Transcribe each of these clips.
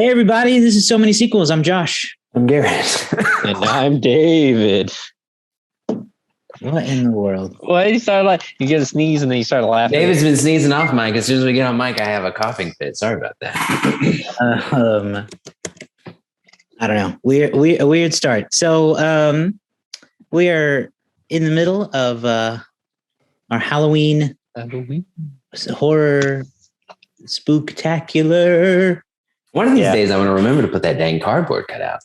Hey everybody, this is So Many Sequels. I'm Josh. I'm Garrett. And I'm David. What in the world? Well, you get a sneeze and then you start laughing. David's been sneezing off mic. As soon as we get on mic, I have a coughing fit. Sorry about that. I don't know. A weird start. So we are in the middle of our Halloween horror spooktacular. One of these days, I'm going to remember to put that dang cardboard cutout.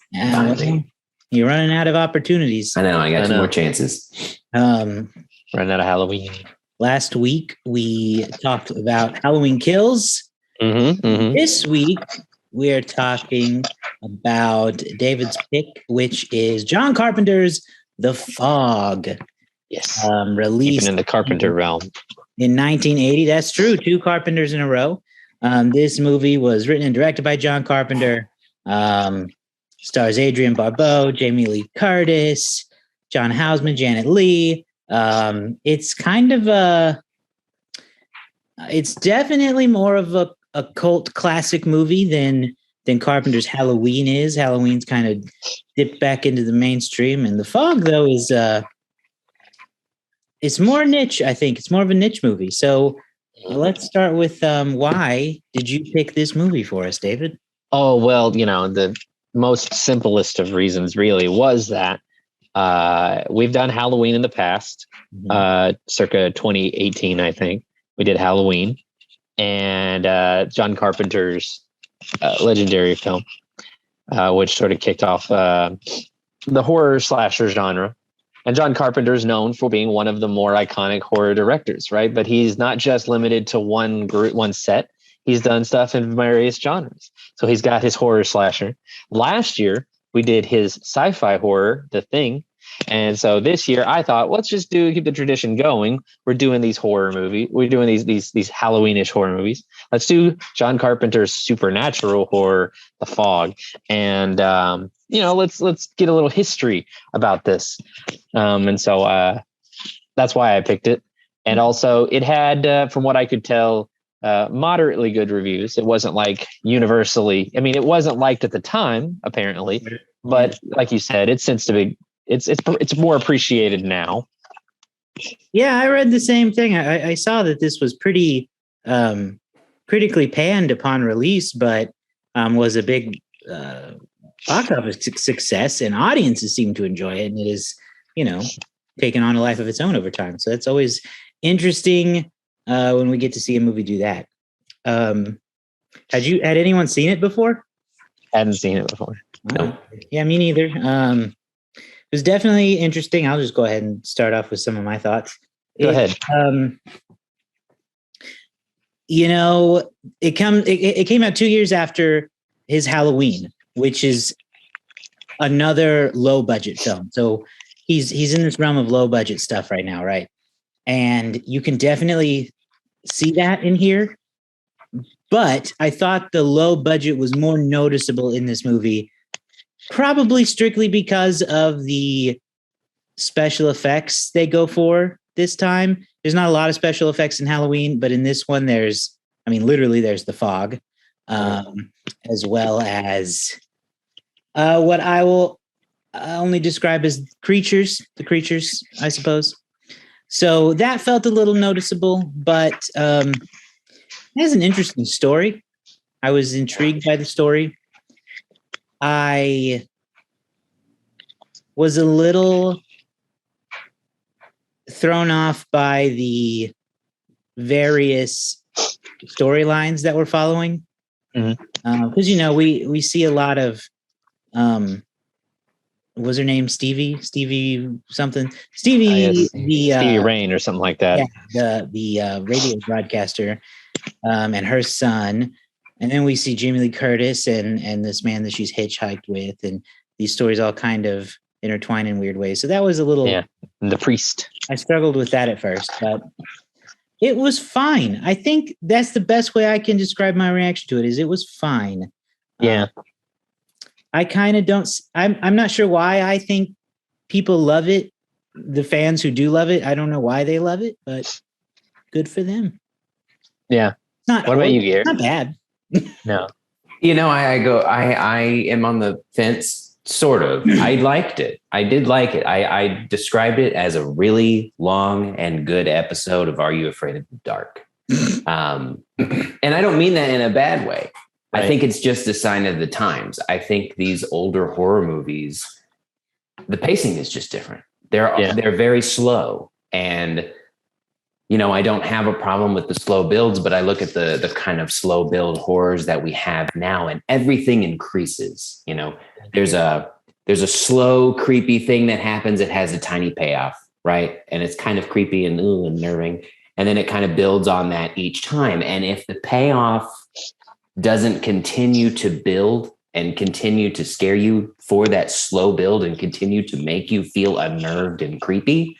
You're running out of opportunities. I know. I got two more chances. Running out of Halloween. Last week, we talked about Halloween Kills. This week, we are talking about David's pick, which is John Carpenter's The Fog. Yes. Released even in the Carpenter realm. In 1980. That's true. 2 Carpenters in a row. This movie was written and directed by John Carpenter. Stars Adrienne Barbeau, Jamie Lee Curtis, John Houseman, Janet Leigh. It's kind of it's definitely more of a cult classic movie than Carpenter's Halloween is. Halloween's kind of dipped back into the mainstream, and The Fog, though, is it's more niche. I think it's more of a niche movie. So let's start with why did you pick this movie for us, David? Oh, well, the most simplest of reasons really was that we've done Halloween in the past, circa 2018, I think. We did Halloween, and John Carpenter's legendary film, which sort of kicked off the horror slasher genre. And John Carpenter is known for being one of the more iconic horror directors, right? But he's not just limited to one set. He's done stuff in various genres. So he's got his horror slasher. Last year, we did his sci-fi horror, The Thing. And so this year, I thought, let's just keep the tradition going. We're doing these horror movies. We're doing these Halloween-ish horror movies. Let's do John Carpenter's supernatural horror, The Fog. And let's get a little history about this. And so that's why I picked it. And also, it had, from what I could tell, moderately good reviews. It wasn't like universally. I mean, it wasn't liked at the time, apparently. But like you said, it's since to be. It's more appreciated now. Yeah, I read the same thing. I saw that this was pretty critically panned upon release, but was a big box office success, and audiences seem to enjoy it. And it is, taken on a life of its own over time. So that's always interesting when we get to see a movie do that. Had anyone seen it before? Hadn't seen it before. No. Yeah, me neither. It was definitely interesting. I'll just go ahead and start off with some of my thoughts. Go ahead. It came out 2 years after his Halloween, which is another low budget film. So he's in this realm of low budget stuff right now, right? And you can definitely see that in here. But I thought the low budget was more noticeable in this movie, probably strictly because of the special effects they go for this time. There's not a lot of special effects in Halloween, but in this one, there's the fog, as well as what I will only describe as the creatures, I suppose. So that felt a little noticeable, but it has an interesting story. I was intrigued by the story. I was a little thrown off by the various storylines that we're following. Because, we see a lot of, what was her name? Stevie something? Stevie Rain or something like that. Yeah, the radio broadcaster and her son. And then we see Jamie Lee Curtis and this man that she's hitchhiked with, and these stories all kind of intertwine in weird ways. So that was a little... Yeah, and the priest. I struggled with that at first, but it was fine. I think that's the best way I can describe my reaction to it, is it was fine. Yeah. I kind of don't... I'm not sure why I think people love it. The fans who do love it, I don't know why they love it, but good for them. Yeah. What about you, Garrett? Not bad. No. I am on the fence, sort of. I liked it. I did like it. I described it as a really long and good episode of Are You Afraid of the Dark? And I don't mean that in a bad way. Right. I think it's just a sign of the times. I think these older horror movies, the pacing is just different. They're very slow, and I don't have a problem with the slow builds, but I look at the kind of slow build horrors that we have now, and everything increases. There's a slow, creepy thing that happens. It has a tiny payoff, right? And it's kind of creepy and unnerving. And then it kind of builds on that each time. And if the payoff doesn't continue to build and continue to scare you for that slow build and continue to make you feel unnerved and creepy,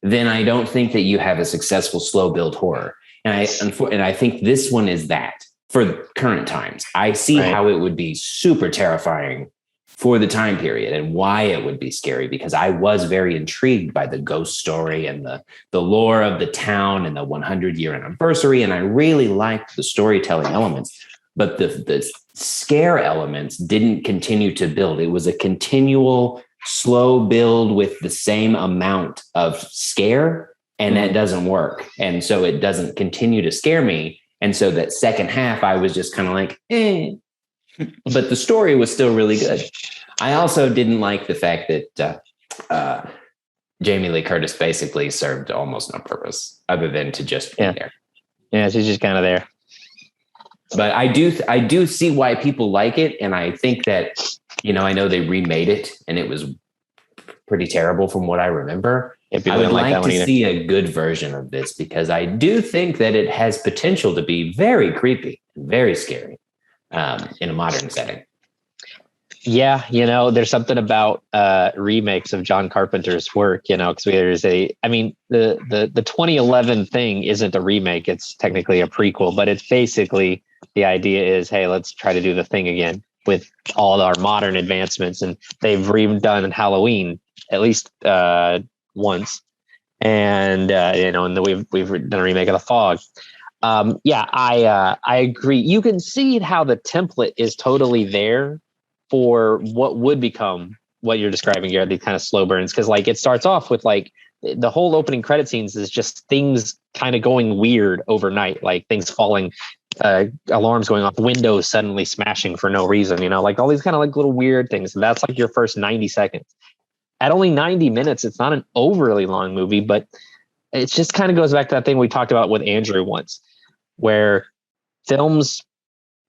then I don't think that you have a successful slow build horror. And I think this one is that for current times. I see how it would be super terrifying for the time period and why it would be scary, because I was very intrigued by the ghost story and the lore of the town and the 100-year anniversary. And I really liked the storytelling elements, but the scare elements didn't continue to build. It was a continual slow build with the same amount of scare, and that doesn't work. And so it doesn't continue to scare me. And so that second half, I was just kind of like, but the story was still really good. I also didn't like the fact that Jamie Lee Curtis basically served almost no purpose other than to just be there. Yeah, she's just kind of there. But I do see why people like it. And I think that, I know they remade it and it was pretty terrible from what I remember. I would like to see a good version of this, because I do think that it has potential to be very creepy and very scary in a modern setting. Yeah, there's something about remakes of John Carpenter's work, because the 2011 thing isn't a remake. It's technically a prequel, but it's basically the idea is, hey, let's try to do the thing again with all our modern advancements. And they've redone Halloween at least once. And, and we've done a remake of The Fog. I agree. You can see how the template is totally there for what would become what you're describing here, these kind of slow burns. Because it starts off with the whole opening credit scenes is just things kind of going weird overnight, like things falling, alarms going off, windows suddenly smashing for no reason, all these kind of little weird things. And that's your first 90 seconds. At only 90 minutes, it's not an overly long movie, but it just kind of goes back to that thing we talked about with Andrew once, where films,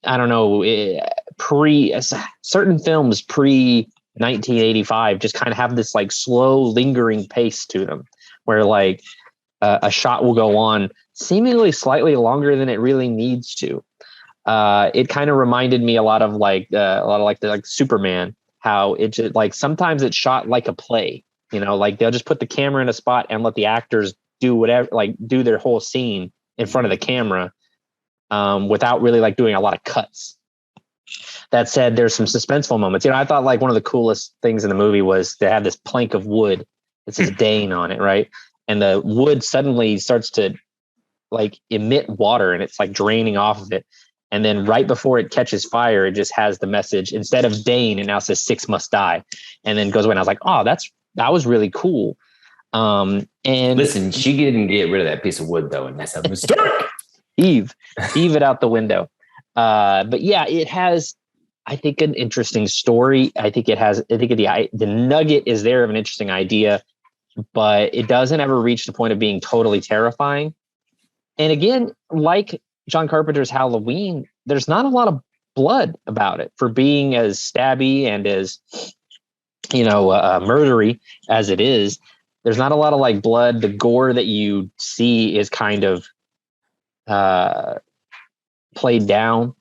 I don't know, certain films pre 1985 just kind of have this slow lingering pace to them, where a shot will go on seemingly slightly longer than it really needs to. It kind of reminded me a lot of the Superman, how it just sometimes it's shot like a play, they'll just put the camera in a spot and let the actors do whatever, do their whole scene in front of the camera, without really doing a lot of cuts. That said, there's some suspenseful moments. I thought one of the coolest things in the movie was they have this plank of wood that says Dane on it, right? And the wood suddenly starts to emit water, and it's draining off of it. And then right before it catches fire, it just has the message, instead of Dane, it now says 6 must die, and then goes away. And I was like, oh, that was really cool. And listen, she didn't get rid of that piece of wood though, and that's a mistake. Eve it out the window. But yeah, it has, I think, an interesting story. The nugget is there of an interesting idea, but it doesn't ever reach the point of being totally terrifying. And again, like John Carpenter's Halloween, there's not a lot of blood about it for being as stabby and as, murdery as it is. There's not a lot of blood. The gore that you see is kind of played down.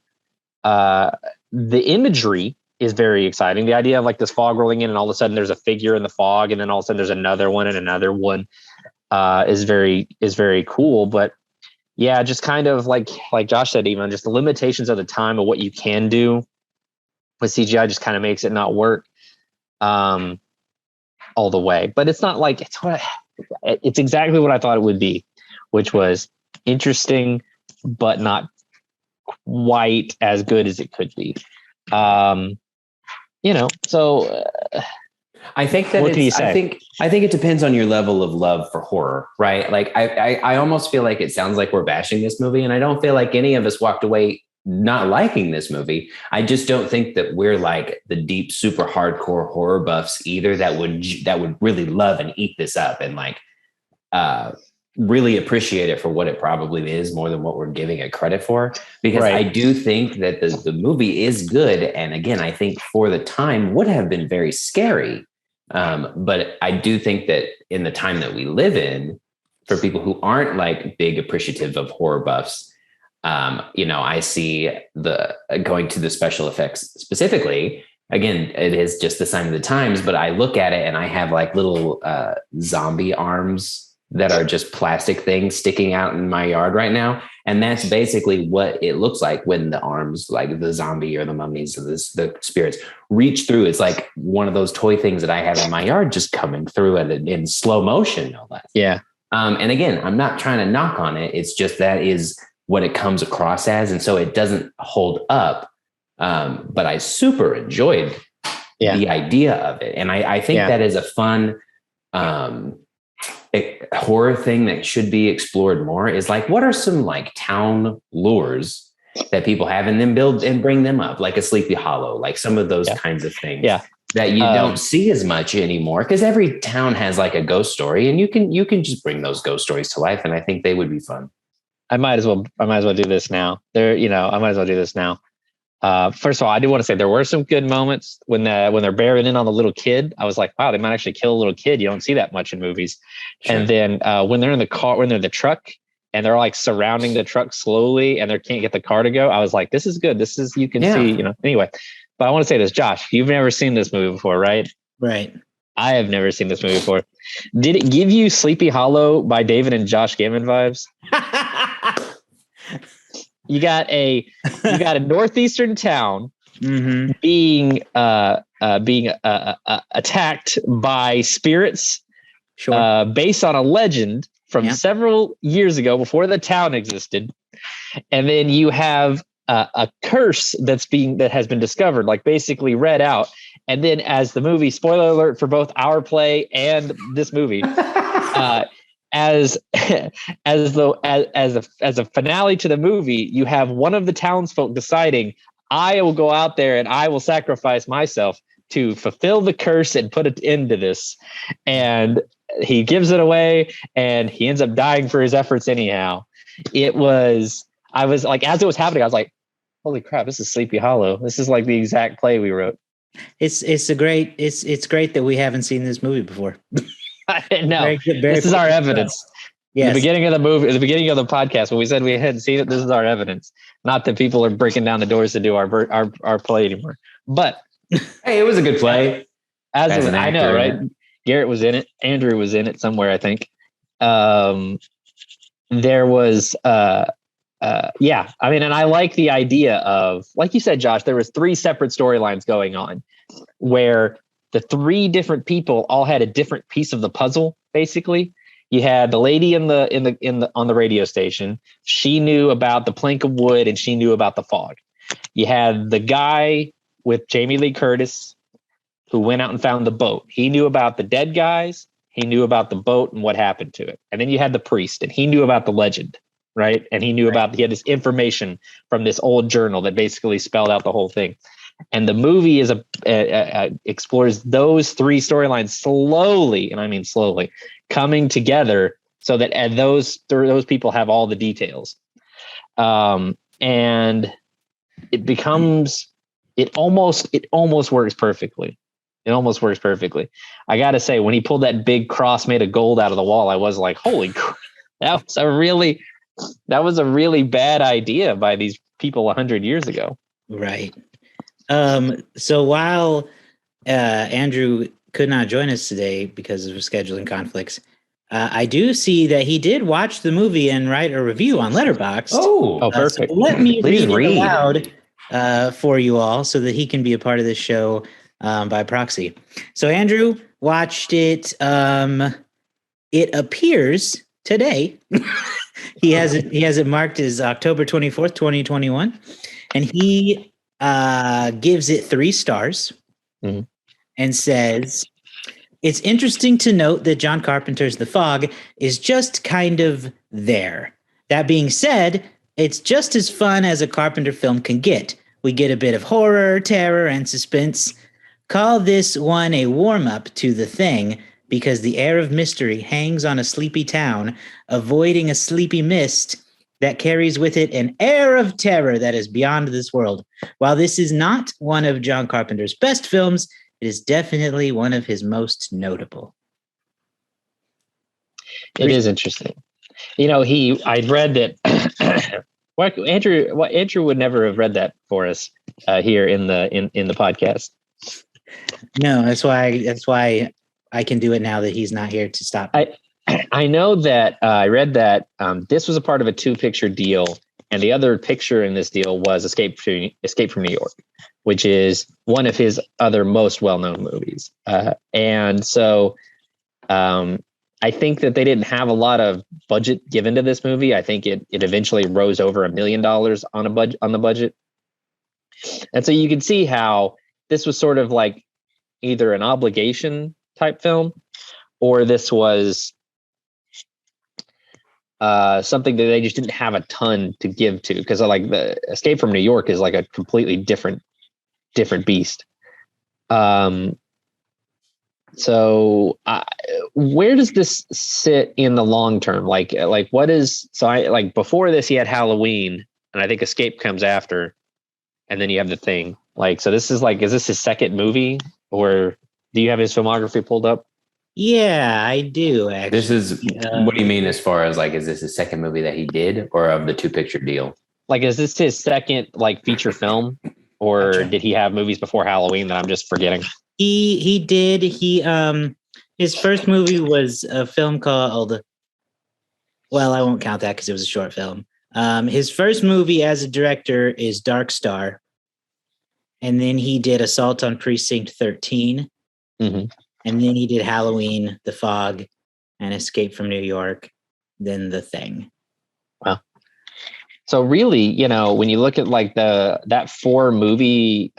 The imagery is very exciting. The idea of this fog rolling in, and all of a sudden there's a figure in the fog, and then all of a sudden there's another one and another one, is very cool. But yeah, just kind of like Josh said, even just the limitations of the time of what you can do with CGI just kind of makes it not work all the way. But it's not it's exactly what I thought it would be, which was interesting, but not quite as good as it could be. So I think that what can you say? I think it depends on your level of love for horror, right? Like I almost feel like it sounds like we're bashing this movie, and I don't feel like any of us walked away not liking this movie. I just don't think that we're like the deep, super hardcore horror buffs either that would really love and eat this up and like really appreciate it for what it probably is more than what we're giving it credit for. Because I do think that the movie is good, and again, I think for the time would have been very scary. But I do think that in the time that we live in, for people who aren't like big appreciative of horror buffs, I see the going to the special effects specifically. Again, it is just the sign of the times, but I look at it and I have like little zombie arms that are just plastic things sticking out in my yard right now. And that's basically what it looks like when the arms, like the zombie or the mummies or the spirits, reach through. It's like one of those toy things that I have in my yard just coming through in slow motion, no less. Yeah. And again, I'm not trying to knock on it. It's just that is what it comes across as. And so it doesn't hold up. But I super enjoyed the idea of it. And I think that is a fun horror thing that should be explored more, is like, what are some like town lures that people have and then build and bring them up, like a Sleepy Hollow, like some of those kinds of things that you don't see as much anymore, because every town has like a ghost story, and you can just bring those ghost stories to life, and I think they would be fun. I might as well do this now. I might as well do this now. First of all, I do want to say there were some good moments when they're bearing in on the little kid. I was like, wow, they might actually kill a little kid. You don't see that much in movies. Sure. And then when they're in the car, when they're in the truck, and they're like surrounding the truck slowly, and they can't get the car to go, I was like, this is good. This is, you can see, anyway. But I want to say this, Josh, you've never seen this movie before, right? Right. I have never seen this movie before. Did it give you Sleepy Hollow by David and Josh Gammon vibes? You got a northeastern town being attacked by spirits, based on a legend from several years ago before the town existed, and then you have a curse that has been discovered, like basically read out, and then as the movie, spoiler alert for both our play and this movie. As a finale to the movie, you have one of the townsfolk deciding, I will go out there and I will sacrifice myself to fulfill the curse and put an end to this. And he gives it away, and he ends up dying for his efforts anyhow. I was like, as it was happening, I was like, holy crap, this is Sleepy Hollow. This is like the exact play we wrote. It's great that we haven't seen this movie before. No, this is our evidence. Yes. The beginning of the movie, the beginning of the podcast, when we said we hadn't seen it, this is our evidence. Not that people are breaking down the doors to do our play anymore. But hey, it was a good play. As an actor, I know, right? Garrett was in it. Andrew was in it somewhere, I think. There was, I mean, and I like the idea of, like you said, Josh, there was 3 separate storylines going on where the 3 different people all had a different piece of the puzzle. Basically, you had the lady on the radio station. She knew about the plank of wood, and she knew about the fog. You had the guy with Jamie Lee Curtis who went out and found the boat. He knew about the dead guys. He knew about the boat and what happened to it. And then you had the priest, and he knew about the legend, right? And he knew he had this information from this old journal that basically spelled out the whole thing. And the movie explores those 3 storylines slowly, and I mean slowly, coming together so that those people have all the details. And it almost works perfectly. It almost works perfectly. I got to say, when he pulled that big cross made of gold out of the wall, I was like, holy crap, that was a really bad idea by these people 100 years ago. Right. So while Andrew could not join us today because of scheduling conflicts, I do see that he did watch the movie and write a review on Letterboxd. Oh, perfect. So let me read it aloud for you all so that he can be a part of this show by proxy. So Andrew watched it. It appears today. He has it marked as October 24th, 2021. And he gives it 3 stars and says, it's interesting to note that John Carpenter's The Fog is just kind of there. That being said, it's just as fun as a Carpenter film can get. We get a bit of horror, terror, and suspense. Call this one a warm-up to The Thing because the air of mystery hangs on a sleepy town, avoiding a sleepy mist that carries with it an air of terror that is beyond this world. While this is not one of John Carpenter's best films, it is definitely one of his most notable. It is interesting. You know, I'd read that Andrew would never have read that for us here in the podcast. No, that's why I can do it now that he's not here to stop me. I know that I read that this was a part of a 2-picture deal, and the other picture in this deal was Escape from New York, which is one of his other most well-known movies. And so I think that they didn't have a lot of budget given to this movie. I think it eventually rose over $1 million on the budget. And so you can see how this was sort of like either an obligation type film, or this was something that they just didn't have a ton to give to, because like the Escape from New York is like a completely different beast. So where does this sit in the long term? Like what is, so I like before this he had Halloween, and I think Escape comes after, and then you have The Thing. Like, so this is like, is this his second movie, or do you have his filmography pulled up? Yeah, I do actually. This is, what do you mean as far as like, is this his second movie that he did, or of the 2-picture deal? Like, is this his second like feature film, or Gotcha. did he have movies before Halloween that I'm just forgetting? He did. His first movie was a film called, well, I won't count that because it was a short film. His first movie as a director is Dark Star. And then he did Assault on Precinct 13. Mm-hmm. And then he did Halloween, The Fog, and Escape from New York, then The Thing. Wow. So really, you know, when you look at like that 4 movie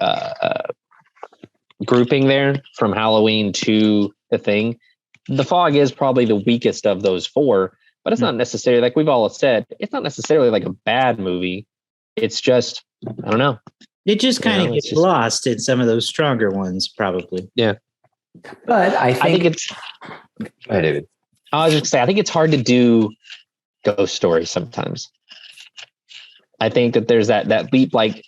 grouping there from Halloween to The Thing, The Fog is probably the weakest of those 4, but it's not necessarily, like we've all said, it's not necessarily like a bad movie. It's just, I don't know. It just kind of gets lost in some of those stronger ones, probably. Yeah. But I think it's, go ahead, David. I was just saying, I think it's hard to do ghost stories sometimes. I think that there's that leap, like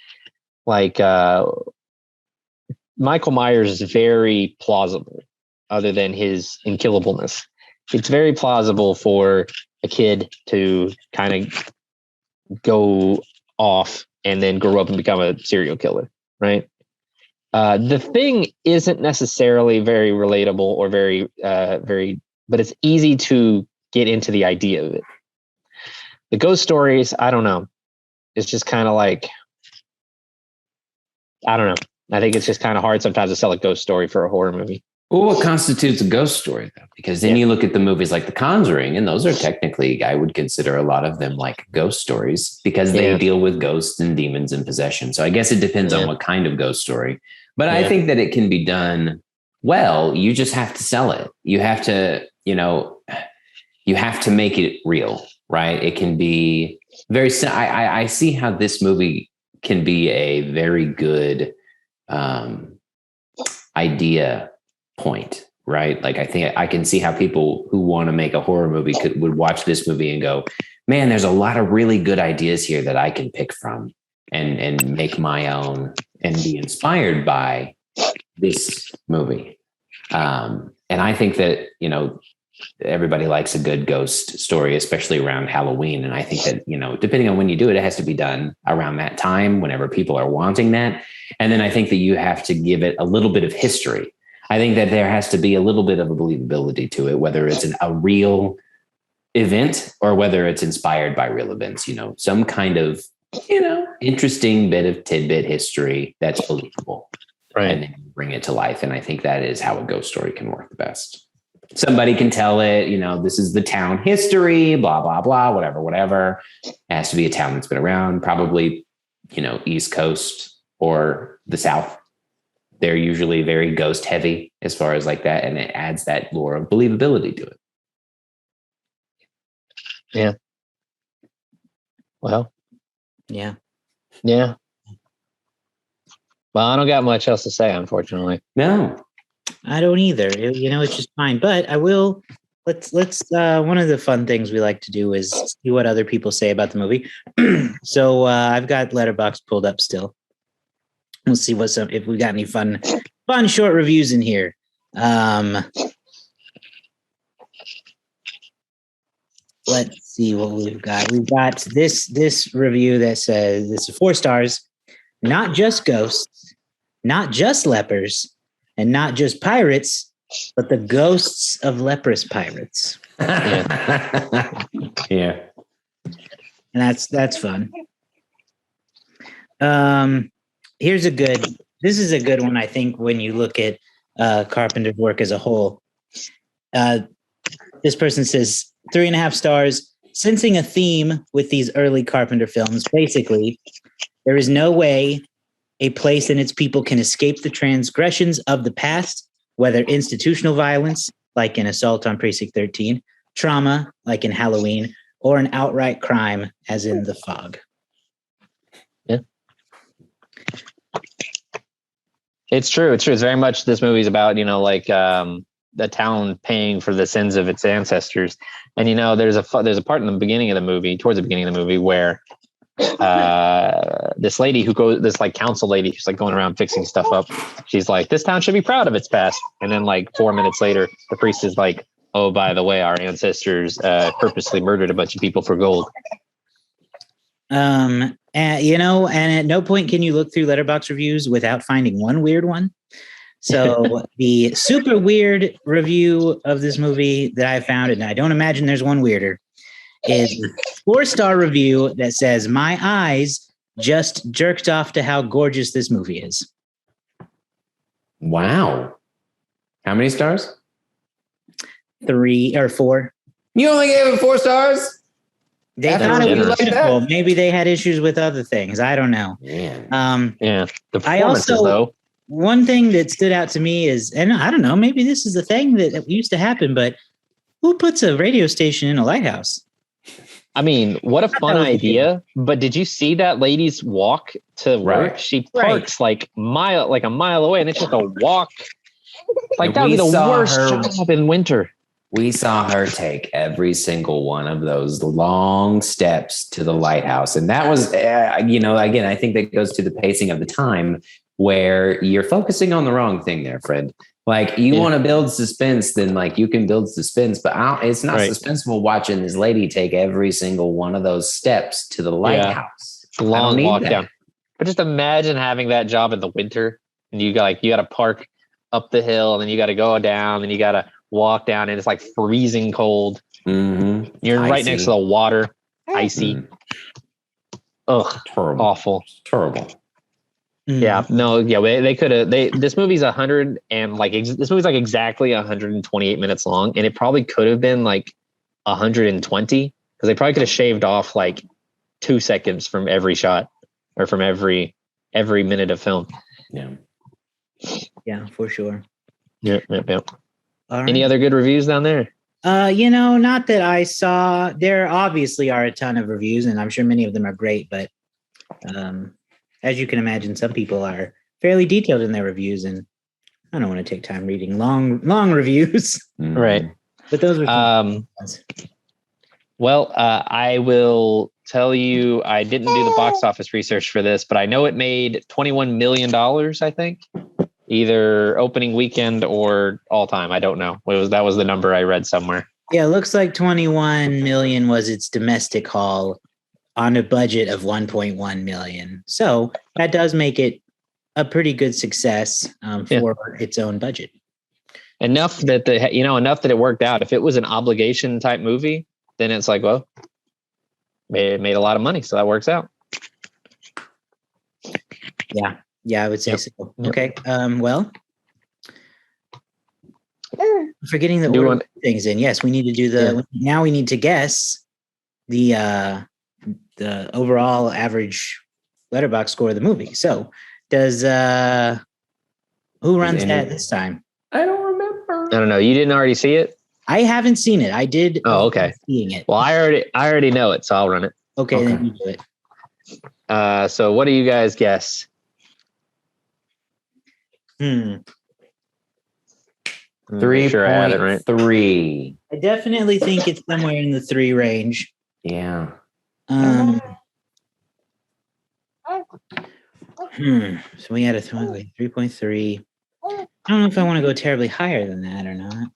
Michael Myers is very plausible, other than his unkillableness. It's very plausible for a kid to kind of go off and then grow up and become a serial killer, right? The Thing isn't necessarily very relatable or very, but it's easy to get into the idea of it. The ghost stories, I don't know. It's just kind of like, I don't know. I think it's just kind of hard sometimes to sell a ghost story for a horror movie. Well, what constitutes a ghost story, though? Because then you look at the movies like The Conjuring, and those are technically, I would consider a lot of them like ghost stories because they deal with ghosts and demons and possession. So I guess it depends on what kind of ghost story. But I think that it can be done well. You just have to sell it. You have to, you have to make it real, right? It can be very, I see how this movie can be a very good idea point, right? Like, I think I can see how people who want to make a horror movie would watch this movie and go, man, there's a lot of really good ideas here that I can pick from and make my own and be inspired by this movie. And I think that, everybody likes a good ghost story, especially around Halloween. And I think that, depending on when you do it, it has to be done around that time, whenever people are wanting that. And then I think that you have to give it a little bit of history. I think that there has to be a little bit of a believability to it, whether it's a real event or whether it's inspired by real events, some kind of, interesting bit of tidbit history that's believable. Right. And then bring it to life. And I think that is how a ghost story can work the best. somebody can tell it, this is the town history, blah, blah, blah, whatever. It has to be a town that's been around, probably, East Coast or the South. They're usually very ghost heavy as far as like that. And it adds that lore of believability to it. Yeah. Well. Yeah. Yeah. Well, I don't got much else to say, unfortunately. No. I don't either. It's just fine. But I will. Let's. One of the fun things we like to do is see what other people say about the movie. So I've got Letterboxd pulled up still. We'll see if we got any fun short reviews in here. Let's see what we've got. We've got this review that says this is 4 stars. Not just ghosts, not just lepers, and not just pirates, but the ghosts of leprous pirates. Yeah. And that's fun. This is a good one, I think, when you look at Carpenter's work as a whole. This person says 3.5 stars, sensing a theme with these early Carpenter films. Basically, there is no way a place and its people can escape the transgressions of the past, whether institutional violence, like in Assault on Precinct 13, trauma, like in Halloween, or an outright crime, as in The Fog. Yeah. It's true. It's very much this movie's about, the town paying for the sins of its ancestors. And, there's a part in the beginning of the movie, towards the beginning of the movie, where this lady this council lady who's going around fixing stuff up. She's like, this town should be proud of its past. And then 4 minutes later, the priest is like, oh, by the way, our ancestors purposely murdered a bunch of people for gold. And at no point can you look through Letterboxd reviews without finding one weird one. So the super weird review of this movie that I found, and I don't imagine there's one weirder, is a 4-star review that says, my eyes just jerked off to how gorgeous this movie is. Wow. How many stars? 3 or 4. You only gave it 4 stars? They thought it was beautiful. Maybe they had issues with other things. I don't know. Man. Yeah. The performances, though. One thing that stood out to me is, and I don't know, maybe this is a thing that used to happen, but who puts a radio station in a lighthouse? I mean, what a fun idea. But did you see that lady's walk to work? Right. She parks a mile away, and it's just a walk. That would be the worst job in winter. We saw her take every single one of those long steps to the lighthouse. And that was, again, I think that goes to the pacing of the time where you're focusing on the wrong thing there, Fred. You want to build suspense, then you can build suspense, but it's not suspenseful watching this lady take every single one of those steps to the lighthouse. Long walk down. But just imagine having that job in the winter, and you got to park up the hill, and then you got to go down, and you got to walk down, and it's freezing cold. Mm-hmm. You're icy. Right next to the water, icy. Mm-hmm. Ugh, terrible. Awful, terrible. Yeah, no, yeah, they could have. This movie's 100 and this movie's exactly 128 minutes long, and it probably could have been 120 because they probably could have shaved off 2 seconds from every shot or from every minute of film. Yeah, for sure. Yeah. All right. Any other good reviews down there? Not that I saw. There obviously are a ton of reviews, and I'm sure many of them are great, but as you can imagine, some people are fairly detailed in their reviews, and I don't want to take time reading long reviews. Right. But those are well, I will tell you, I didn't do the box office research for this, but I know it made $21 million, I think, either opening weekend or all time. I don't know. That was the number I read somewhere. Yeah, it looks like 21 million was its domestic haul on a budget of 1.1 million. So that does make it a pretty good success for its own budget. Enough that it worked out. If it was an obligation type movie, then it's it made a lot of money. So that works out. Yeah, I would say so. Okay. Well, forgetting the order of things in. Yes, we need to do now we need to guess the overall average Letterboxd score of the movie. So does who runs that this time? I don't remember. I don't know. You didn't already see it? I haven't seen it. I did. Oh, okay. Seeing it. Well, I already know it, so I'll run it. Okay. Then you do it. So what do you guys guess? 3.3. Sure, I had it right. 3. I definitely think it's somewhere in the 3 range. Yeah. So we had a 3.3. I don't know if I want to go terribly higher than that or not.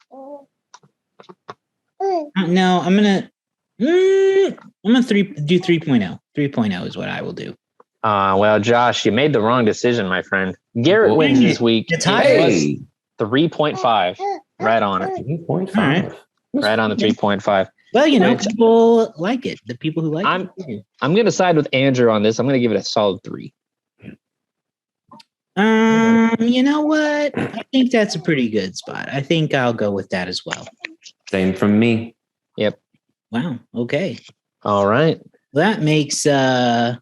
No, I'm gonna do 3.0. 3.0 is what I will do. Well, Josh, you made the wrong decision, my friend. Garrett wins this week. It's higher. 3.5. Right on it. 3.5. Right. Right on the 3.5. Well, people like it. The people who like it. I'm going to side with Andrew on this. I'm going to give it a solid 3. You know what? I think that's a pretty good spot. I think I'll go with that as well. Same from me. Yep. Wow. Okay. All right. That makes it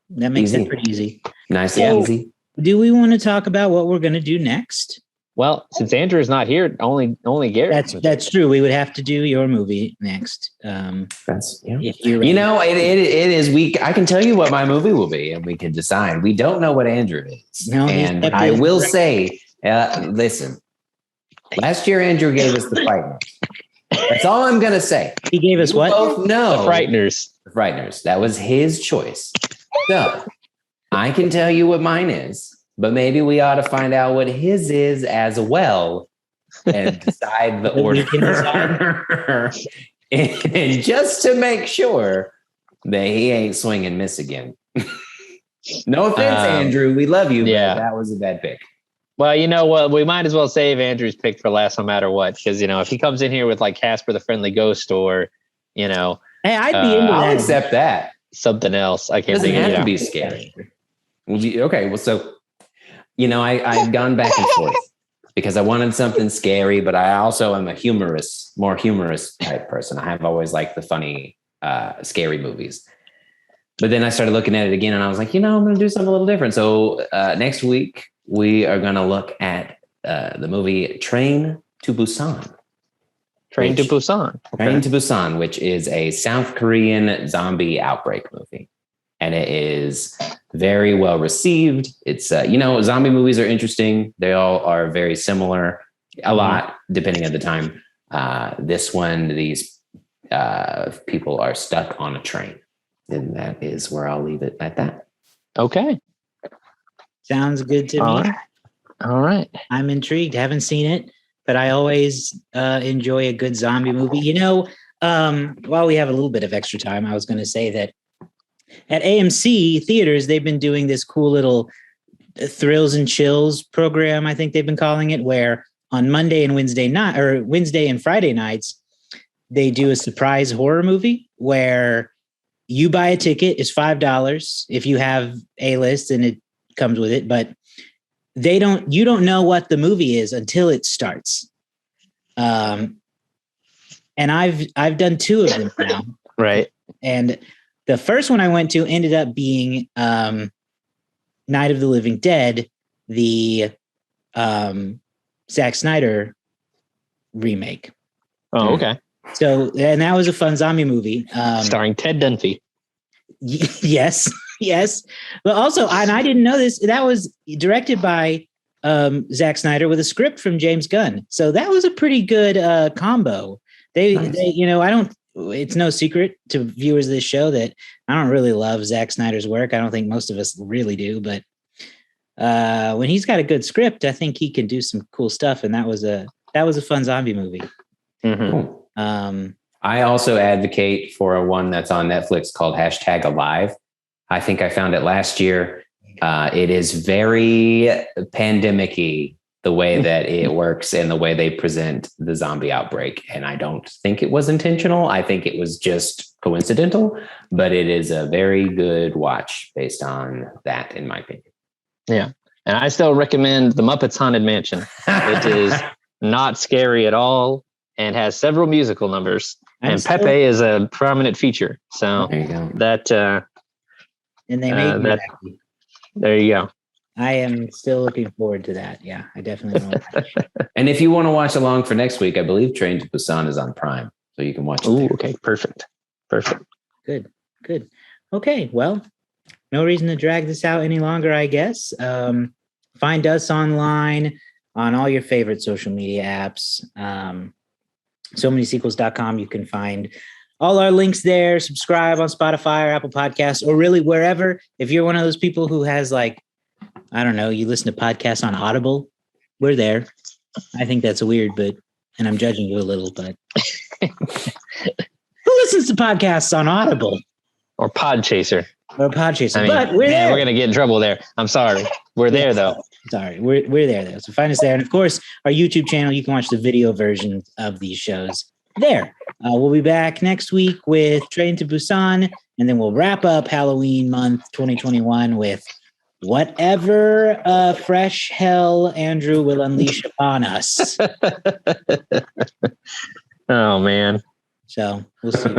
pretty easy. Nice and easy. Do we want to talk about what we're going to do next? Well, since Andrew is not here, only Garrett. That's true. We would have to do your movie next. If you're ready. It is week. I can tell you what my movie will be, and we can decide. We don't know what Andrew is. No, and I will say, listen. Last year, Andrew gave us the Frighteners. That's all I'm going to say. He gave us what? Both know The Frighteners. The Frighteners. That was his choice. So I can tell you what mine is, but maybe we ought to find out what his is as well and decide the order. And just to make sure that he ain't swing and miss again. No offense, Andrew. We love you. Yeah. But that was a bad pick. Well, you know what? We might as well save Andrew's pick for last no matter what. Because, if he comes in here with like Casper the Friendly Ghost or, hey, I'd be into that. I'll accept that. Something else. I can't think of it. Doesn't have to be scary. Okay. Well, so, I've gone back and forth because I wanted something scary, but I also am more humorous type person. I have always liked the funny, scary movies. But then I started looking at it again and I was like, I'm going to do something a little different. So next week, we are going to look at the movie Train to Busan. Train to Busan, which is a South Korean zombie outbreak movie. And it is very well received. It's, zombie movies are interesting. They all are very similar, a lot, depending on the time. This one, these people are stuck on a train. And that is where I'll leave it at that. Okay. Sounds good to me. All right. I'm intrigued. Haven't seen it, but I always enjoy a good zombie movie. While we have a little bit of extra time, I was going to say that at AMC theaters, they've been doing this cool little Thrills and Chills program, I think they've been calling it, where on Monday and Wednesday and Friday nights, they do a surprise horror movie where you buy a ticket. It's $5 if you have A-list and it comes with it, but you don't know what the movie is until it starts. And I've done 2 of them now. Right. And the first one I went to ended up being Night of the Living Dead, the Zack Snyder remake. Oh, okay. So, and that was a fun zombie movie. Starring Ted Dunphy. Yes. But also, and I didn't know this, that was directed by Zack Snyder with a script from James Gunn. So that was a pretty good combo. It's no secret to viewers of this show that I don't really love Zack Snyder's work. I don't think most of us really do, but when he's got a good script, I think he can do some cool stuff. And that was a fun zombie movie. Mm-hmm. I also advocate for one that's on Netflix called #Alive. I think I found it last year. It is very pandemic-y, the way that it works and the way they present the zombie outbreak. And I don't think it was intentional. I think it was just coincidental, but it is a very good watch based on that, in my opinion. Yeah. And I still recommend The Muppets Haunted Mansion. It is not scary at all, and has several musical numbers. And Pepe is a prominent feature. So There you go. that and they made me that- happy. there you go. I am still looking forward to that. Yeah, I definitely want to watch. And if you want to watch along for next week, I believe Train to Busan is on Prime, so you can watch it. Ooh, okay, perfect. Good. Okay, well, no reason to drag this out any longer, I guess. Find us online on all your favorite social media apps. somanysequels.com. You can find all our links there. Subscribe on Spotify or Apple Podcasts, or really wherever. If you're one of those people who has, like, I don't know, you listen to podcasts on Audible, we're there. I think that's weird, and I'm judging you a little, but who listens to podcasts on Audible? Or Podchaser. Or I mean, but we're there. We're gonna get in trouble there. I'm sorry. We're there though. Sorry, we're there though. So find us there, and of course, our YouTube channel. You can watch the video versions of these shows there. We'll be back next week with Train to Busan, and then we'll wrap up Halloween month 2021 with whatever fresh hell Andrew will unleash upon us. Oh man. So we'll see.